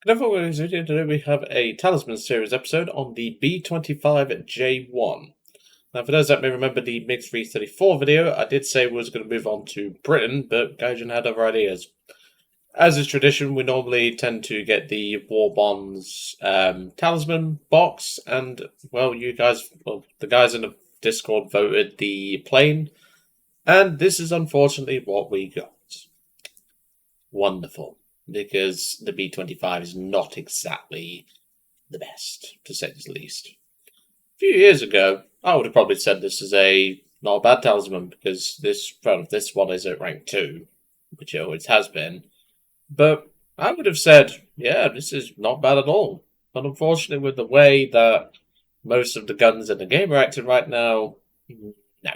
Another video today we have a Talisman Series episode on the B-25J-1. Now for those that may remember the MiG-334 video, I did say we was going to move on to Britain, but Gaijin had other ideas. As is tradition, we normally tend to get the War Bonds Talisman box, and well, the guys in the Discord voted the plane, and this is unfortunately what we got. Wonderful. Because the B-25 is not exactly the best, to say the least. A few years ago, I would have probably said this is not a bad talisman, because this one is at rank 2, which it always has been. But I would have said, yeah, this is not bad at all. But unfortunately, with the way that most of the guns in the game are acting right now, no.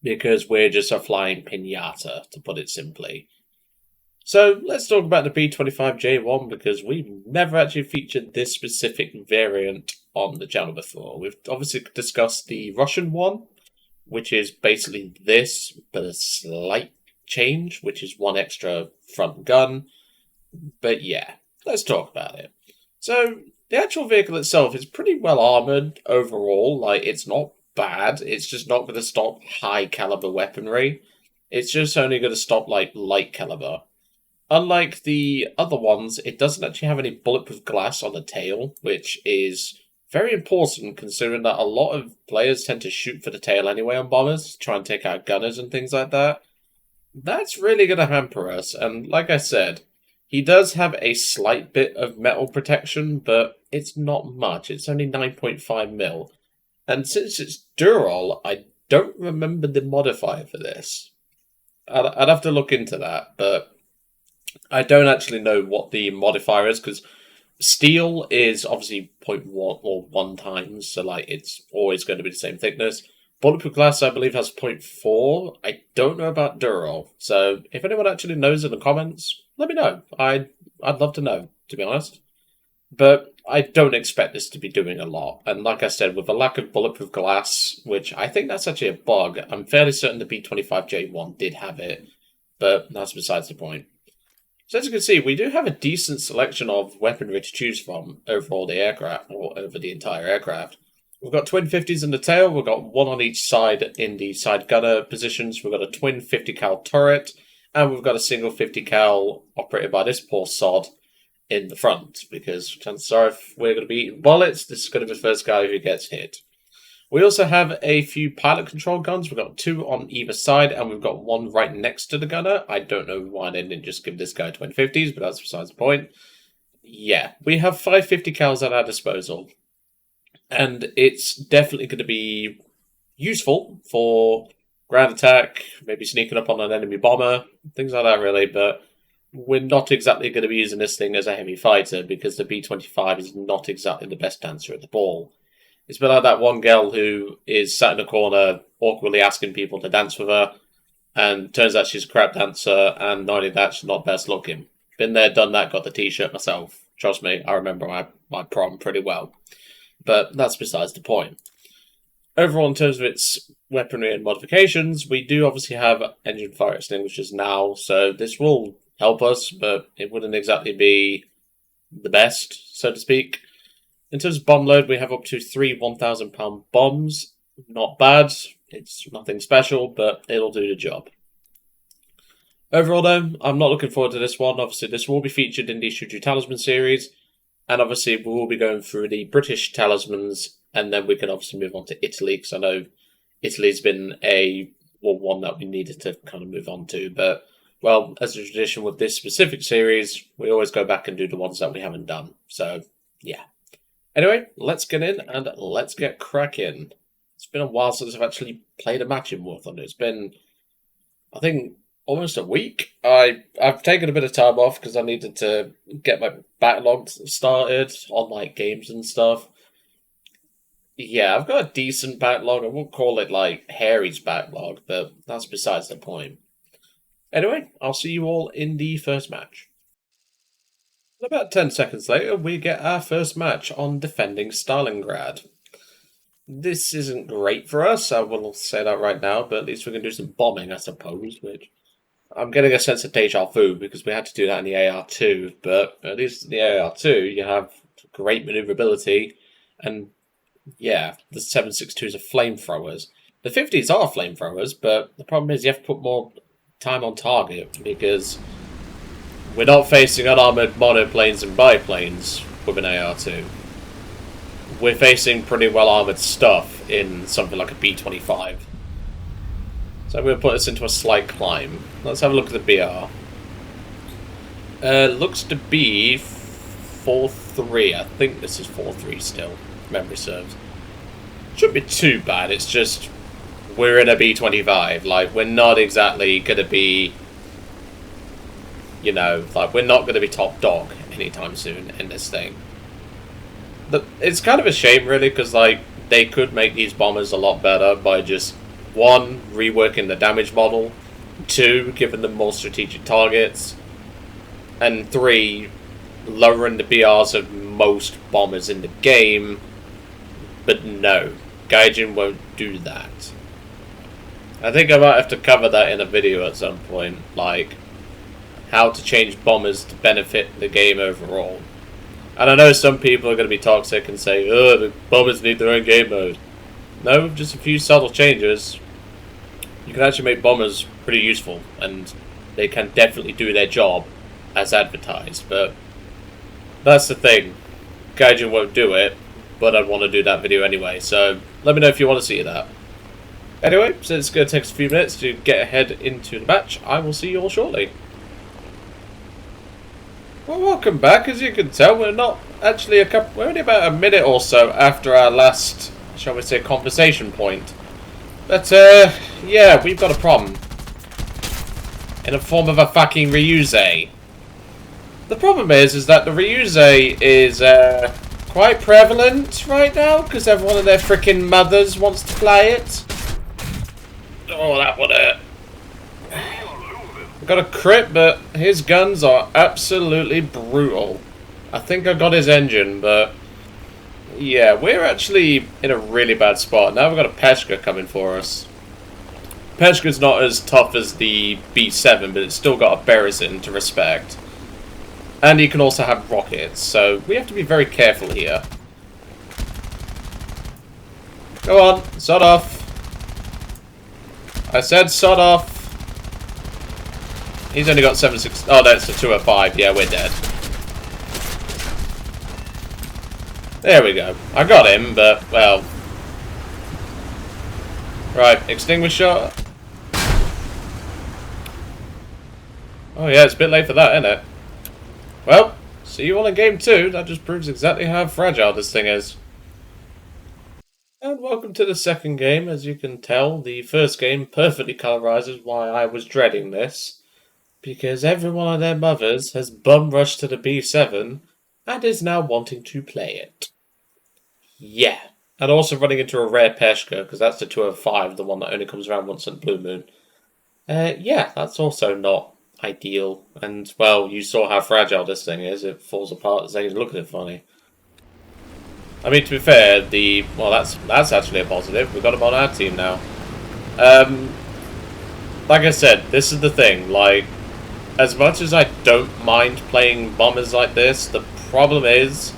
Because we're just a flying piñata, to put it simply. So let's talk about the B-25J-1 because we've never actually featured this specific variant on the channel before. We've obviously discussed the Russian one, which is basically this, but a slight change, which is one extra front gun. But yeah, let's talk about it. So the actual vehicle itself is pretty well armored overall. Like, it's not bad. It's just not going to stop high caliber weaponry. It's just only going to stop like light caliber. Unlike the other ones, it doesn't actually have any bulletproof glass on the tail, which is very important considering that a lot of players tend to shoot for the tail anyway on bombers, try and take out gunners and things like that. That's really going to hamper us, and like I said, he does have a slight bit of metal protection, but it's not much. It's only 9.5 mil. And since it's Durol, I don't remember the modifier for this. I'd have to look into that, but I don't actually know what the modifier is, because steel is obviously 0.1 or 1 times, so like it's always going to be the same thickness. Bulletproof glass, I believe, has 0.4. I don't know about Durol, so if anyone actually knows in the comments, let me know. I'd love to know, to be honest. But I don't expect this to be doing a lot. And like I said, with a lack of bulletproof glass, which I think that's actually a bug, I'm fairly certain the B-25J-1 did have it, but that's besides the point. So as you can see, we do have a decent selection of weaponry to choose from over all the aircraft, or over the entire aircraft. We've got twin 50s in the tail, we've got one on each side in the side gunner positions, we've got a twin 50 cal turret, and we've got a single 50 cal operated by this poor sod in the front, because chances are if we're going to be eating bullets, this is going to be the first guy who gets hit. We also have a few pilot control guns. We've got 2 on either side, and we've got 1 right next to the gunner. I don't know why they didn't just give this guy twin 50s, but that's besides the point. Yeah, we have 550 cals at our disposal. And it's definitely going to be useful for ground attack, maybe sneaking up on an enemy bomber, things like that really, but we're not exactly going to be using this thing as a heavy fighter, because the B-25 is not exactly the best dancer at the ball. It's been like that one girl who is sat in a corner awkwardly asking people to dance with her, and turns out she's a crap dancer, and not only that, she's not best looking. Been there, done that, got the t-shirt myself. Trust me, I remember my prom pretty well. But that's besides the point. Overall, in terms of its weaponry and modifications, we do obviously have engine fire extinguishers now, so this will help us, but it wouldn't exactly be the best, so to speak. In terms of bomb load, we have up to 3 1,000-pound bombs. Not bad. It's nothing special, but it'll do the job. Overall, though, I'm not looking forward to this one. Obviously, this will be featured in the Shuju Talisman series. And obviously, we will be going through the British talismans. And then we can obviously move on to Italy, because I know Italy's been one that we needed to kind of move on to. But, well, as a tradition with this specific series, we always go back and do the ones that we haven't done. So, yeah. Anyway, let's get in and let's get cracking. It's been a while since I've actually played a match in War Thunder. It's been, I think, almost a week. I've taken a bit of time off because I needed to get my backlog started on like games and stuff. Yeah, I've got a decent backlog. I won't call it like Harry's backlog, but that's besides the point. Anyway, I'll see you all in the first match. About 10 seconds later, we get our first match on defending Stalingrad. This isn't great for us, I will say that right now, but at least we can do some bombing, I suppose, which I'm getting a sense of deja vu because we had to do that in the AR2, but at least in the AR2 you have great maneuverability, and yeah, the 7.62s are flamethrowers. The 50s are flamethrowers, but the problem is you have to put more time on target because we're not facing unarmored monoplanes and biplanes with an AR2. We're facing pretty well armored stuff in something like a B-25. So I'm going to put this into a slight climb. Let's have a look at the BR. Looks to be 4.3. I think this is 4.3 still, if memory serves. Shouldn't be too bad, it's just we're in a B-25. Like, we're not exactly going to be, you know, like, we're not going to be top dog anytime soon in this thing. It's kind of a shame, really, because, like, they could make these bombers a lot better by just, 1, reworking the damage model, 2, giving them more strategic targets, and 3, lowering the BRs of most bombers in the game. But no, Gaijin won't do that. I think I might have to cover that in a video at some point, like how to change bombers to benefit the game overall. And I know some people are going to be toxic and say, oh, the bombers need their own game mode. No, just a few subtle changes, you can actually make bombers pretty useful, and they can definitely do their job as advertised. But that's the thing, Gaijin won't do it, but I'd want to do that video anyway, so let me know if you want to see that. Anyway, since it's going to take us a few minutes to get ahead into the match, I will see you all shortly. Well, welcome back. As you can tell, we're not actually we're only about a minute or so after our last, shall we say, conversation point. But, yeah, we've got a problem. In the form of a fucking Ryuze. The problem is that the Ryuze is, quite prevalent right now, because everyone and their freaking mothers wants to play it. Oh, that would hurt. Got a crit, but his guns are absolutely brutal. I think I got his engine, but yeah, we're actually in a really bad spot. Now we've got a Peshka coming for us. Peshka's not as tough as the B7, but it's still got a Berezin to respect. And he can also have rockets, so we have to be very careful here. Go on, sod off. I said sod off. He's only got 7.6. Oh, that's a 205. Yeah, we're dead. There we go. I got him, but, well. Right, extinguisher. Oh, yeah, it's a bit late for that, isn't it? Well, see you all in game 2. That just proves exactly how fragile this thing is. And welcome to the second game. As you can tell, the first game perfectly colorizes why I was dreading this. Because every one of their mothers has bum rushed to the B7 and is now wanting to play it. Yeah. And also running into a rare Peshka, because that's the 205, the one that only comes around once in the blue moon. Yeah, that's also not ideal. And, well, you saw how fragile this thing is. It falls apart as they look at it funny. I mean, to be fair, well, that's actually a positive. We've got him on our team now. Like I said, this is the thing. Like, as much as I don't mind playing bombers like this, the problem is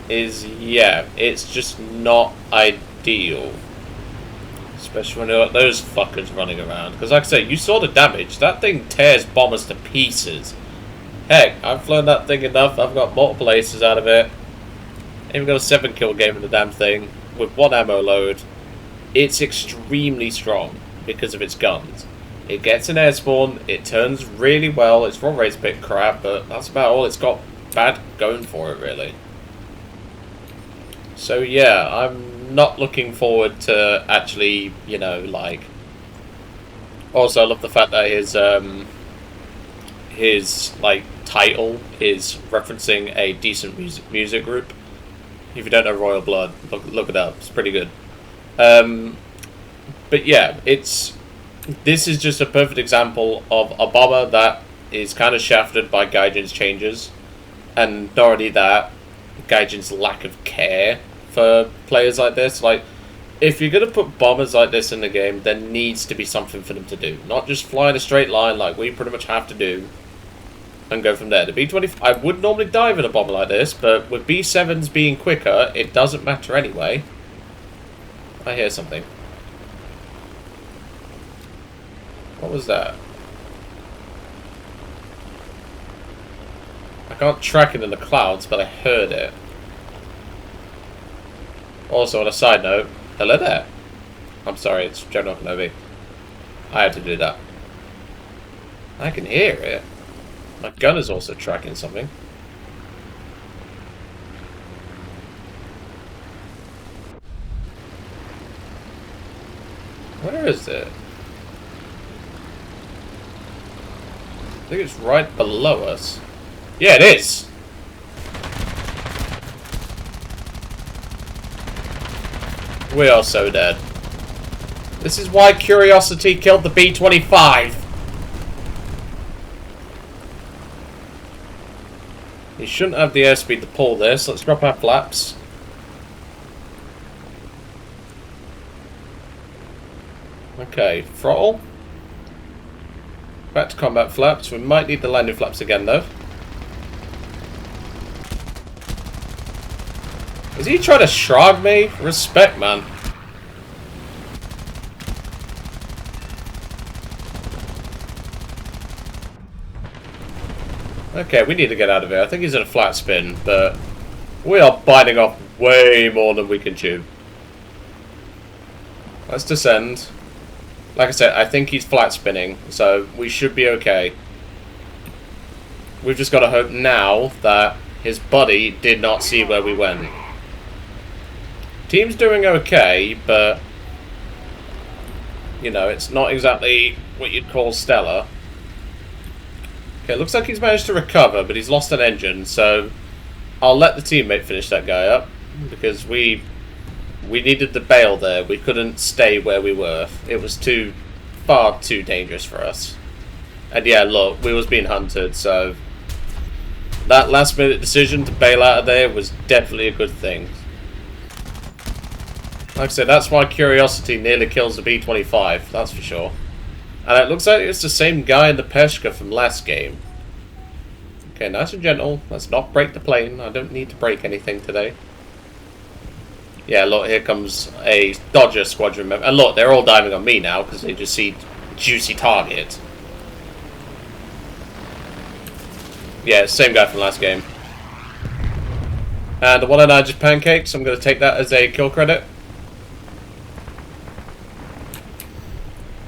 yeah, it's just not ideal. Especially when you got those fuckers running around. Because like I say, you saw the damage. That thing tears bombers to pieces. Heck, I've flown that thing enough. I've got multiple aces out of it. Even got a 7-kill game in the damn thing. With 1 ammo load. It's extremely strong because of its guns. It gets an air spawn, it turns really well, its run rate's a bit crap, but that's about all it's got bad going for it, really. So yeah, I'm not looking forward to actually, you know, like... Also, I love the fact that his like, title is referencing a decent music group. If you don't know Royal Blood, look it up, it's pretty good. But yeah, this is just a perfect example of a bomber that is kind of shafted by Gaijin's changes. And not only that, Gaijin's lack of care for players like this. Like, If you're going to put bombers like this in the game, there needs to be something for them to do. Not just fly in a straight line like we pretty much have to do. And go from there. The B-25, I would normally dive in a bomber like this, but with B-7s being quicker, it doesn't matter anyway. I hear something. What was that? I can't track it in the clouds, but I heard it. Also, on a side note, hello there. I'm sorry, it's General Kenobi. I had to do that. I can hear it. My gun is also tracking something. Where is it? I think it's right below us. Yeah, it is! We are so dead. This is why Curiosity killed the B-25. He shouldn't have the airspeed to pull this. Let's drop our flaps. Okay, throttle. Back to combat flaps. We might need the landing flaps again, though. Is he trying to shrug me? Respect, man. Okay, we need to get out of here. I think he's in a flat spin, but we are biting off way more than we can chew. Let's descend. Like I said, I think he's flat spinning, so we should be okay. We've just got to hope now that his buddy did not see where we went. Team's doing okay, but you know, it's not exactly what you'd call stellar. Okay, looks like he's managed to recover, but he's lost an engine, so I'll let the teammate finish that guy up, because we needed the bail there. We couldn't stay where we were. It was far too dangerous for us. And yeah, look, we was being hunted, so that last minute decision to bail out of there was definitely a good thing. Like I said, that's why Curiosity nearly kills the B-25, that's for sure. And it looks like it's the same guy in the Peshka from last game. Okay, nice and gentle. Let's not break the plane. I don't need to break anything today. Yeah, look, here comes a Dodger squadron member. And look, they're all diving on me now because they just see juicy target. Yeah, same guy from last game. And the one and I just pancaked, so I'm going to take that as a kill credit.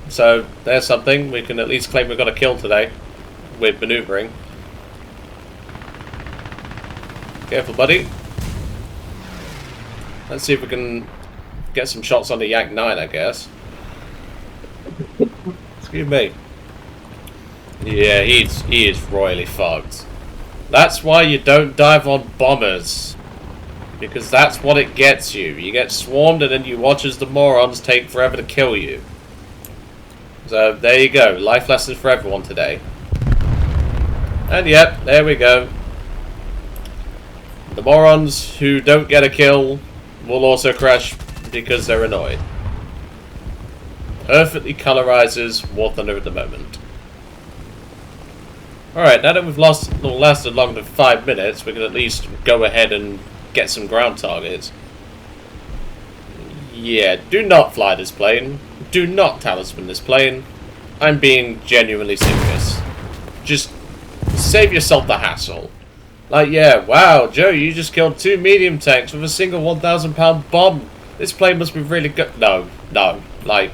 So, there's something. We can at least claim we got a kill today with maneuvering. Careful, buddy. Let's see if we can get some shots on the Yak 9, I guess. Excuse me. Yeah, he is royally fucked. That's why you don't dive on bombers. Because that's what it gets you. You get swarmed and then you watch as the morons take forever to kill you. So, there you go. Life lessons for everyone today. And yep, there we go. The morons who don't get a kill will also crash because they're annoyed. Perfectly colorizes War Thunder at the moment. Alright, now that we've lasted longer than 5 minutes, we can at least go ahead and get some ground targets. Yeah, do not fly this plane. Do not talisman this plane. I'm being genuinely serious. Just save yourself the hassle. Like, yeah, wow, Joe, you just killed 2 medium tanks with a single 1,000-pound bomb. This plane must be really good. No, like,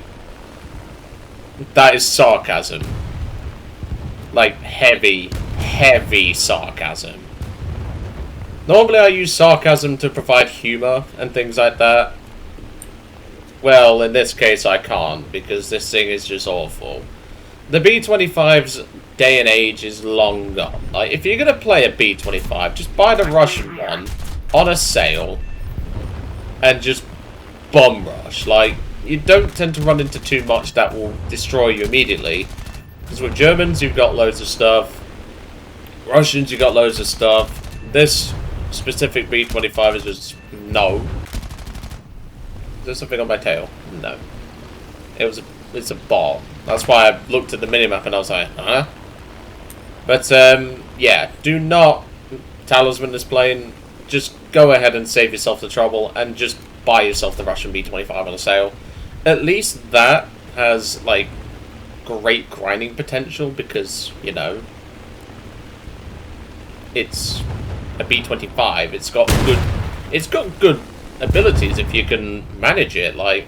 that is sarcasm. Like, heavy sarcasm. Normally I use sarcasm to provide humor and things like that. Well, in this case I can't, because this thing is just awful. The B-25's day and age is long gone. Like, if you're going to play a B-25, just buy the Russian one on a sale and just bomb rush. Like, you don't tend to run into too much that will destroy you immediately. Because with Germans, you've got loads of stuff. Russians, you've got loads of stuff. This specific B-25 is just no. there something on my tail? No. It's a ball. That's why I looked at the minimap and I was like, huh? But, yeah, do not, Talisman is playing, just go ahead and save yourself the trouble and just buy yourself the Russian B-25 on a sale. At least that has, like, great grinding potential because, you know, it's a B-25. It's got good abilities if you can manage it. Like,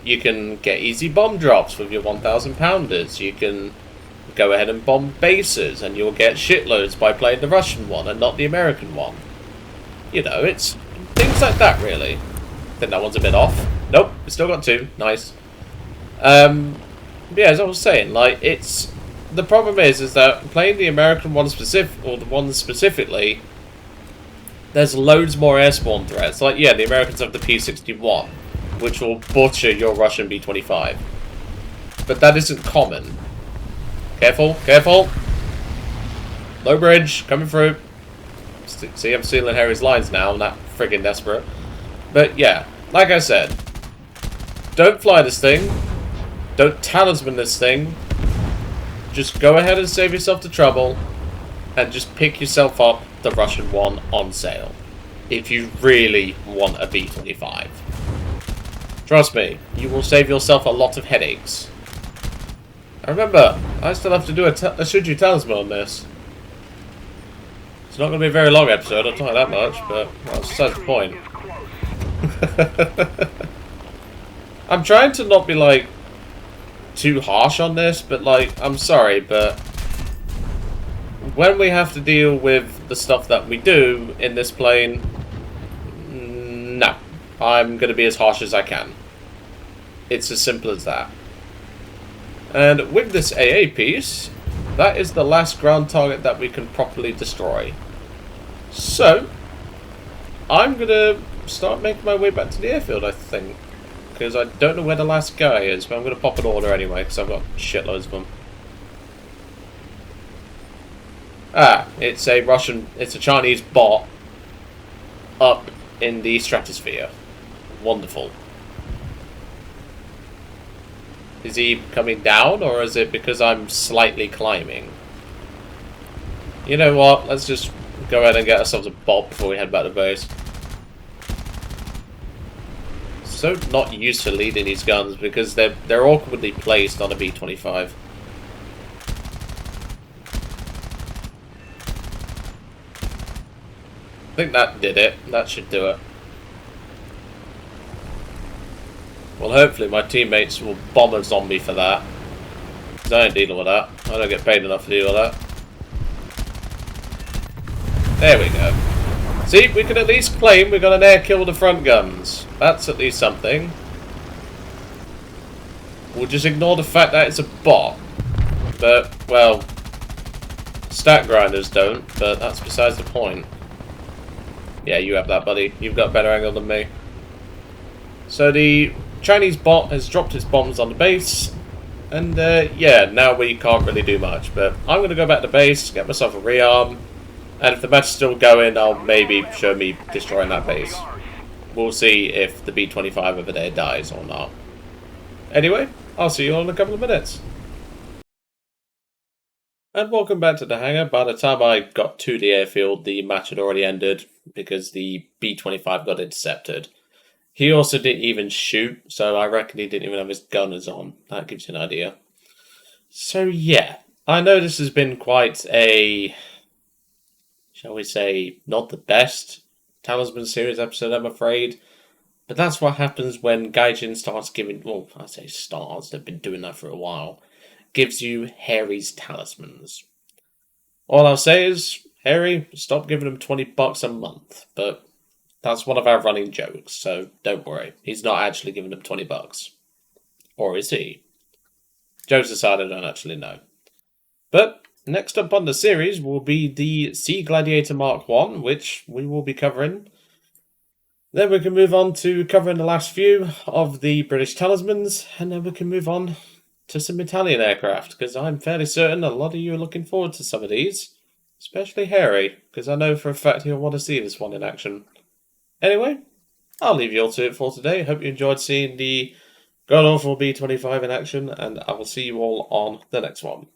you can get easy bomb drops with your 1,000 pounders. You can go ahead and bomb bases, and you'll get shitloads by playing the Russian one and not the American one. You know, it's things like that, really. I think that one's a bit off. Nope, we still got two. Nice. Yeah, as I was saying, like, it's... The problem is that playing the American one or the one specifically, there's loads more airborne threats. Like, yeah, the Americans have the P-61, which will butcher your Russian B-25. But that isn't common. Careful, careful! Low bridge, coming through. See, I'm stealing Harry's lines now, I'm that friggin' desperate. But yeah, like I said, don't fly this thing. Don't talisman this thing. Just go ahead and save yourself the trouble. And just pick yourself up the Russian one on sale. If you really want a B-25. Trust me, you will save yourself a lot of headaches. And remember, I still have to do a Shuju Talisman on this. It's not going to be a very long episode, I'll tell you that much, but that's besides the point. I'm trying to not be, like, too harsh on this, but, like, I'm sorry, but when we have to deal with the stuff that we do in this plane, no. I'm going to be as harsh as I can. It's as simple as that. And with this AA piece, that is the last ground target that we can properly destroy. So, I'm going to start making my way back to the airfield, I think. Because I don't know where the last guy is, but I'm going to pop an order anyway, because I've got shitloads of them. Ah, it's a Chinese bot up in the stratosphere. Wonderful. Is he coming down, or is it because I'm slightly climbing? You know what? Let's just go ahead and get ourselves a bot before we head back to base. So not used to leading these guns because they're awkwardly placed on a B-25. I think that did it. That should do it. Well, hopefully my teammates will bomb a zombie for that. Because I ain't dealing with that. I don't get paid enough to deal with that. There we go. See, we can at least claim we got an air kill with the front guns. That's at least something. We'll just ignore the fact that it's a bot. But, well, stat grinders don't, but that's besides the point. Yeah, you have that, buddy. You've got a better angle than me. So the Chinese bot has dropped its bombs on the base. And, yeah, now we can't really do much. But I'm going to go back to base, get myself a rearm. And if the match is still going, I'll maybe show me destroying that base. We'll see if the B-25 over there dies or not. Anyway, I'll see you all in a couple of minutes. And welcome back to the hangar. By the time I got to the airfield, the match had already ended because the B-25 got intercepted. He also didn't even shoot, so I reckon he didn't even have his gunners on. That gives you an idea. So yeah, I know this has been quite a, shall we say, not the best Talisman Series episode, I'm afraid. But that's what happens when Gaijin starts giving, well, I say starts, they've been doing that for a while, gives you Harry's talismans. All I'll say is, Harry, stop giving him $20 a month, but that's one of our running jokes, so don't worry. He's not actually giving him $20. Or is he? Jokes aside, I don't actually know. But next up on the series will be the Sea Gladiator Mark 1, which we will be covering. Then we can move on to covering the last few of the British Talismans, and then we can move on to some Italian aircraft, because I'm fairly certain a lot of you are looking forward to some of these. Especially Harry, because I know for a fact he'll want to see this one in action. Anyway, I'll leave you all to it for today. Hope you enjoyed seeing the god awful B-25 in action, and I will see you all on the next one.